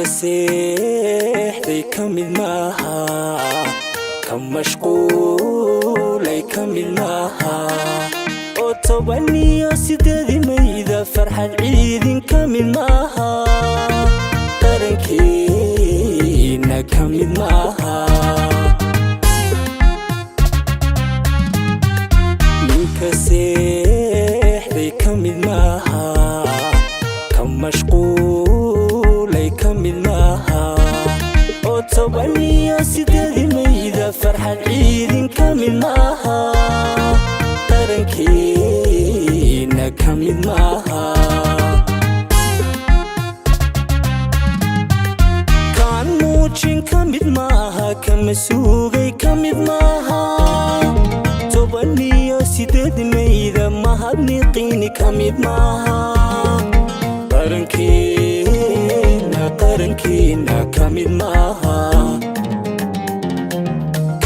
seexday ka mid maaha ka mashquulay ka mid maaha oo 18 mayda farxad ciidin ka mid maaha qarankeena ka mid maaha ninka seexday ka mid maaha ka mashquulay ka mid maaha oo 18 mayda farxad ciidin ka mid maaha qarankeena ka mid maaha kaan muujin ka mid maaha kama suugay ka mid maaha 18 mayda mahadniqiini ka mid maaha qarankeena ka mid maaha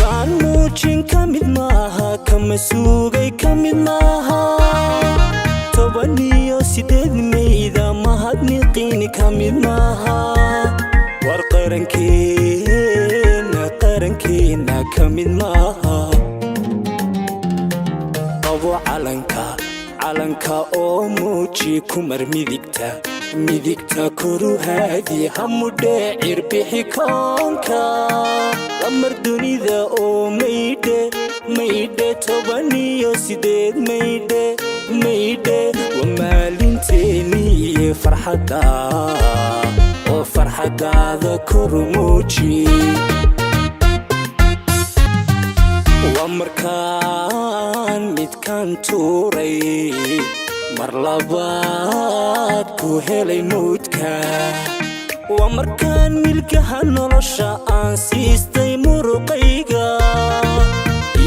kaan muujin ka mid maaha kama suugay ka mid maaha 18 mayda mahadniqiini ka mid maaha war qarankeena ka mid maaha qabo calanka oo muuji kumar midigta koru haadi hamudhe cirbixi koonka lamar dunida oo maydhe 18 maydhe waa maalinteeni farxadda oo farxadaada koru muuji waa markaan midkaan tuuray mar labaad ku helay mawdka waa markaan milkaha nolosha aan siistay muruqayga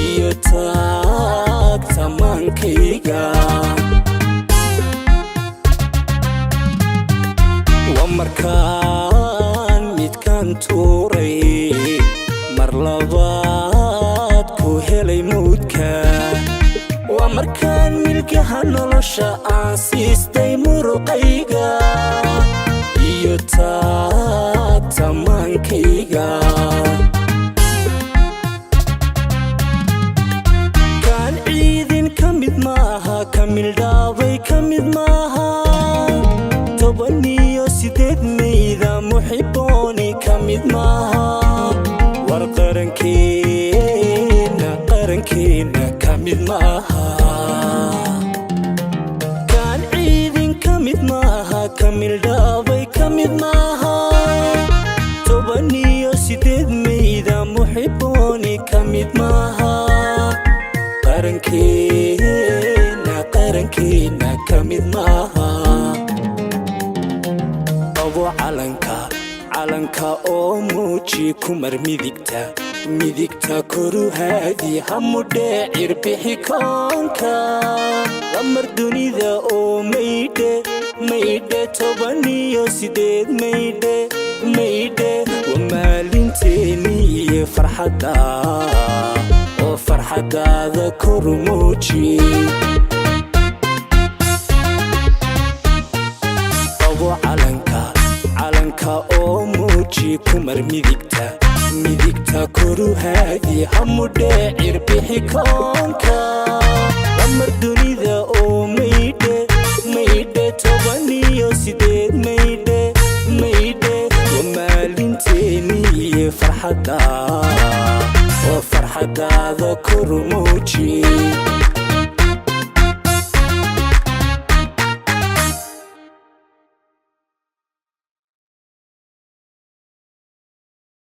iyo taagtamaankayga waa markaan midkaan tuuray mar labaad ku helay mawdka waa markaan milkaha nolosha aan siistay muruqayga iyo taagtamaankayga kaan ciidin ka mid maaha ka mildhaabay ka mid maaha 18 mayda muxibooni ka mid maaha war qarankeena ka mid maaha kaan ciidin ka mid maaha ka mildhaabay ka mid maaha 18 mayda muxibooni ka mid maaha qarankeena ka mid maaha qabo calanka oo muuji kumar midigta koru haadi hamudhe cirbixi koonka lamar dunida oo maydhe 18 maydhe waa maalinteeni farxadda oo farxadaada koru muuji qabo calanka oo muuji kumar midigta koru haadi hamudhe cirbixi koonka lamar dunida oo maydhe 18 maydhe waa maalinteeni farxadda oo farxadaada koru muuji